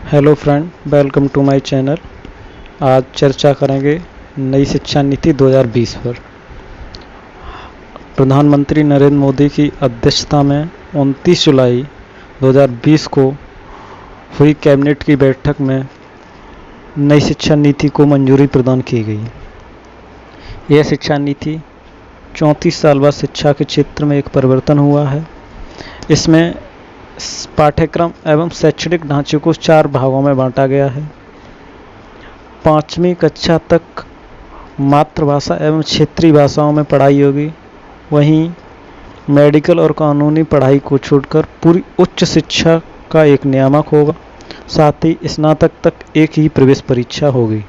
Hello friend, welcome to my channel. आज चर्चा करेंगे नई शिक्षा नीति 2020 पर। प्रधानमंत्री नरेंद्र मोदी की अध्यक्षता में 29 जुलाई 2020 को हुई कैबिनेट की बैठक में नई शिक्षा नीति को मंजूरी प्रदान की गई। यह शिक्षा नीति 34 साल बाद शिक्षा के क्षेत्र में एक परिवर्तन हुआ है। इसमें पाठ्यक्रम एवं शैक्षणिक ढांचे को 4 भागों में बांटा गया है। 5वीं कक्षा तक मातृभाषा एवं क्षेत्रीय भाषाओं में पढ़ाई होगी। वहीं मेडिकल और कानूनी पढ़ाई को छोड़कर पूरी उच्च शिक्षा का एक नियामक होगा। साथ ही स्नातक तक एक ही प्रवेश परीक्षा होगी।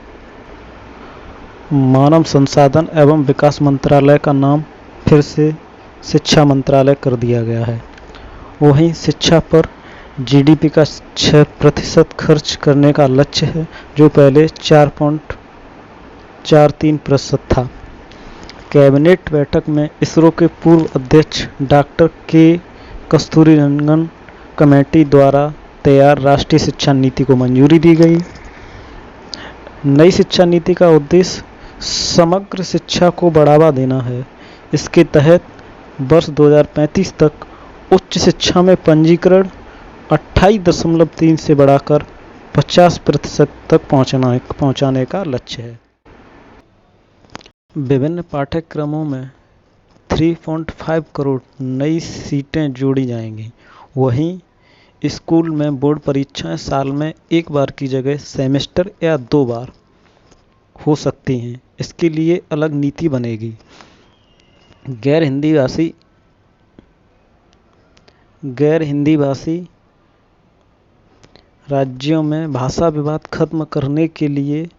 मानव संसाधन एवं विकास मंत्रालय का नाम फिर से शिक्षा मंत्रालय कर दिया गया है। वहीं शिक्षा पर जीडीपी का 6% खर्च करने का लक्ष्य है, जो पहले 4.43% था। कैबिनेट बैठक में इसरो के पूर्व अध्यक्ष डॉक्टर के कस्तूरीरंगन कमेटी द्वारा तैयार राष्ट्रीय शिक्षा नीति को मंजूरी दी गई। नई शिक्षा नीति का उद्देश्य समग्र शिक्षा को बढ़ावा देना है। इसके तहत वर्ष 2035 तक उच्च शिक्षा में पंजीकरण 28.3 से बढ़ाकर 50% तक पहुंचाने का लक्ष्य है। विभिन्न पाठ्यक्रमों में 3.5 करोड़ नई सीटें जोड़ी जाएंगी। वहीं स्कूल में बोर्ड परीक्षाएं साल में एक बार की जगह सेमेस्टर या 2 बार हो सकती हैं। इसके लिए अलग नीति बनेगी। गैर हिंदी भाषी राज्यों में भाषा विवाद खत्म करने के लिए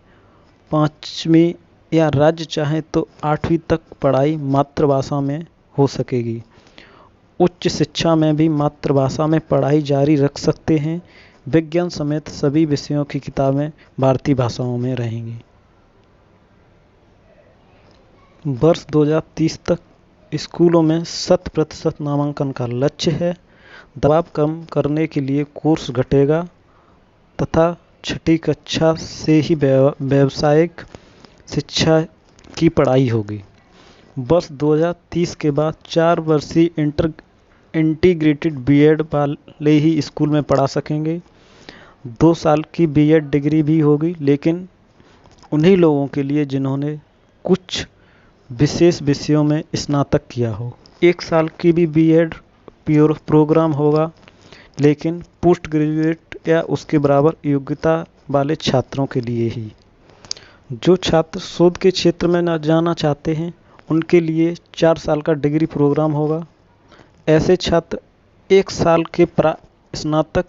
5वीं या राज्य चाहे तो 8वीं तक पढ़ाई मातृभाषा में हो सकेगी। उच्च शिक्षा में भी मातृभाषा में पढ़ाई जारी रख सकते हैं। विज्ञान समेत सभी विषयों की किताबें भारतीय भाषाओं में रहेंगी। वर्ष 2030 तक स्कूलों में 100% नामांकन का लक्ष्य है। दबाव कम करने के लिए कोर्स घटेगा तथा 6ठी कक्षा से ही व्यावसायिक शिक्षा की पढ़ाई होगी। वर्ष 2030 के बाद 4 वर्षीय इंटीग्रेटेड बीएड वाले ही स्कूल में पढ़ा सकेंगे। 2 साल की बीएड डिग्री भी होगी, लेकिन उन्हीं लोगों के लिए जिन्होंने कुछ विशेष विषयों में स्नातक किया हो। 1 साल की भी बीएड प्रोग्राम होगा, लेकिन पोस्ट ग्रेजुएट या उसके बराबर योग्यता वाले छात्रों के लिए ही। जो छात्र शोध के क्षेत्र में न जाना चाहते हैं, उनके लिए 4 साल का डिग्री प्रोग्राम होगा। ऐसे छात्र 1 साल के स्नातक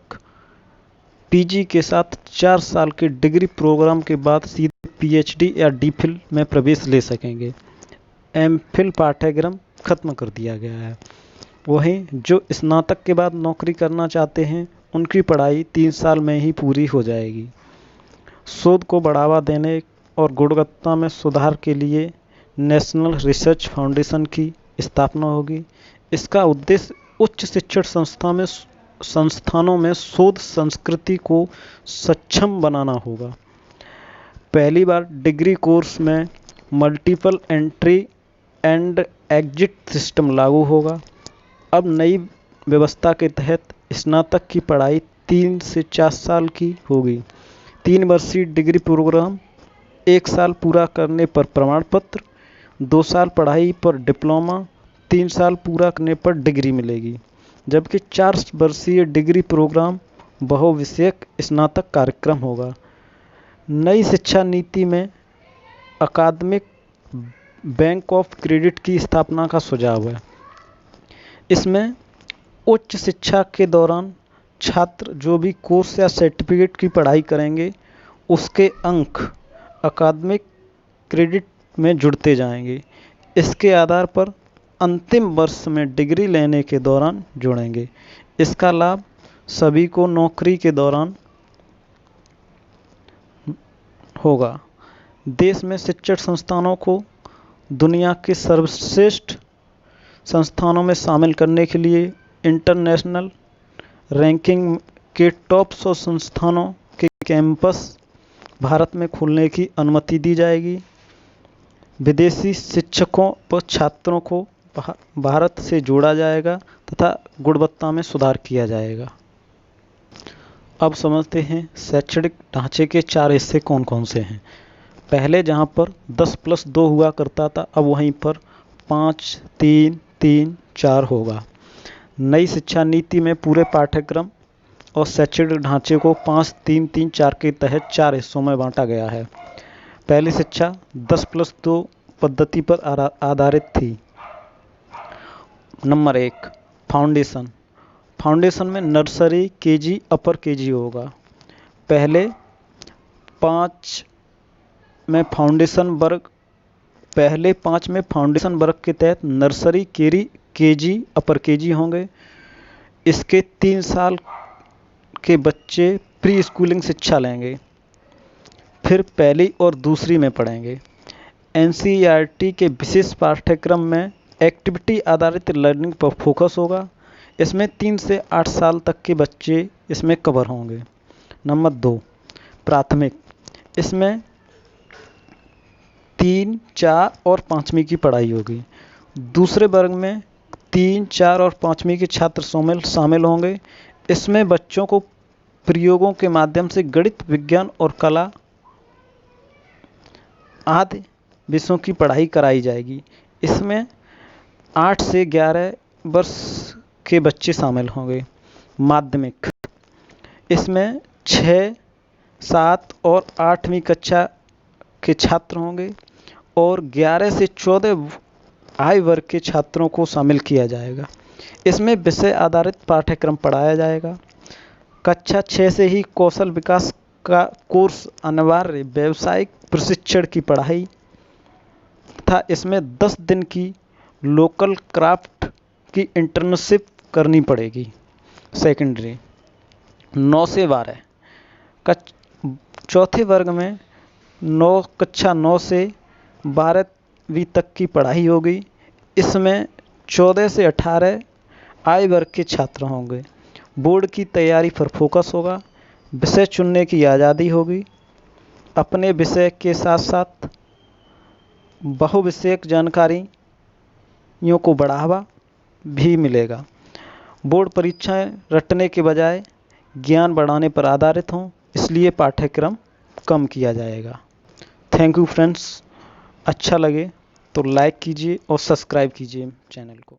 पीजी के साथ 4 साल के डिग्री प्रोग्राम के बाद सीधे पीएचडी या डीफिल में प्रवेश ले सकेंगे। एमफिल पाठ्यक्रम खत्म कर दिया गया है। वहीं जो स्नातक के बाद नौकरी करना चाहते हैं, उनकी पढ़ाई 3 साल में ही पूरी हो जाएगी। शोध को बढ़ावा देने और गुणवत्ता में सुधार के लिए नेशनल रिसर्च फाउंडेशन की स्थापना होगी। इसका उद्देश्य उच्च शिक्षण संस्थानों में शोध संस्कृति को सक्षम बनाना होगा। पहली बार डिग्री कोर्स में multiple entry and exit system लागू होगा। अब नई व्यवस्था के तहत स्नातक की पढ़ाई 3 से 4 साल की होगी। 3 वर्षीय डिग्री प्रोग्राम, 1 साल पूरा करने पर प्रमाण पत्र, 2 साल पढ़ाई पर डिप्लोमा, 3 साल पूरा करने पर डिग्री मिलेगी। जबकि 4 वर्षीय डिग्री प्रोग्राम बहुविषयक स्नातक कार्यक्रम होगा। नई शिक्षा नीति में अकादमिक बैंक ऑफ क्रेडिट की स्थापना का सुझाव है। इसमें उच्च शिक्षा के दौरान छात्र जो भी कोर्स या सर्टिफिकेट की पढ़ाई करेंगे, उसके अंक अकादमिक क्रेडिट में जुड़ते जाएंगे। इसके आधार पर अंतिम वर्ष में डिग्री लेने के दौरान जुड़ेंगे। इसका लाभ सभी को नौकरी के दौरान होगा। देश में शिक्षण संस्थानों को दुनिया के सर्वश्रेष्ठ संस्थानों में शामिल करने के लिए इंटरनेशनल रैंकिंग के टॉप 100 संस्थानों के कैंपस भारत में खोलने की अनुमति दी जाएगी। विदेशी शिक्षकों व छात्रों को भारत से जोड़ा जाएगा तथा गुणवत्ता में सुधार किया जाएगा। अब समझते हैं शैक्षणिक ढांचे के 4 हिस्से कौन कौन से हैं। पहले जहां पर 10+2 हुआ करता था, अब वहीं पर 5, 3, 3, 4 होगा। नई शिक्षा नीति में पूरे पाठ्यक्रम और शैक्षणिक ढांचे को 5, 3, 3, 4 के तहत 4 हिस्सों में बांटा गया है। पहली शिक्षा 10+2 पद्धति पर आधारित थी। Number 1, foundation. फाउंडेशन में नर्सरी, केजी, अपर केजी होगा। पहले 5 में फाउंडेशन वर्ग के तहत नर्सरी, केजी, अपर केजी होंगे। इसके 3 साल के बच्चे प्री स्कूलिंग शिक्षा लेंगे, फिर पहली और दूसरी में पढ़ेंगे। एनसीईआरटी के विशेष पाठ्यक्रम में एक्टिविटी आधारित लर्निंग पर फोकस होगा। इसमें 3 से 8 साल तक के बच्चे इसमें कवर होंगे। नंबर 2, प्राथमिक। इसमें 3, 4 और 5वीं की पढ़ाई होगी। दूसरे वर्ग में 3, 4 और 5वीं के छात्र शामिल होंगे। इसमें बच्चों को प्रयोगों के माध्यम से गणित, विज्ञान और कला आदि विषयों की पढ़ाई कराई जाएगी। इसमें 8 से 11 वर्ष के बच्चे शामिल होंगे। माध्यमिक। इसमें 6, 7 और 8वीं कक्षा के छात्र होंगे और 11 से 14 आयु वर्ग के छात्रों को शामिल किया जाएगा। इसमें विषय आधारित पाठ्यक्रम पढ़ाया जाएगा। कक्षा 6 से ही कौशल विकास का कोर्स, अनिवार्य व्यावसायिक प्रशिक्षण की पढ़ाई तथा इसमें 10 दिन की लोकल क्राफ्ट की इंटर्नशिप करनी पड़ेगी। सेकेंडरी 9 से 12। चौथे वर्ग में कक्षा 9 से 12वीं तक की पढ़ाई होगी। इसमें 14 से 18 आयु वर्ग के छात्र होंगे। बोर्ड की तैयारी पर फोकस होगा। विषय चुनने की आज़ादी होगी। अपने विषय के साथ साथ बहुविषयक जानकारियों को बढ़ावा भी मिलेगा। बोर्ड परीक्षाएं रटने के बजाय ज्ञान बढ़ाने पर आधारित हों, इसलिए पाठ्यक्रम कम किया जाएगा। Thank you friends. अच्छा लगे तो लाइक कीजिए और सब्सक्राइब कीजिए चैनल को।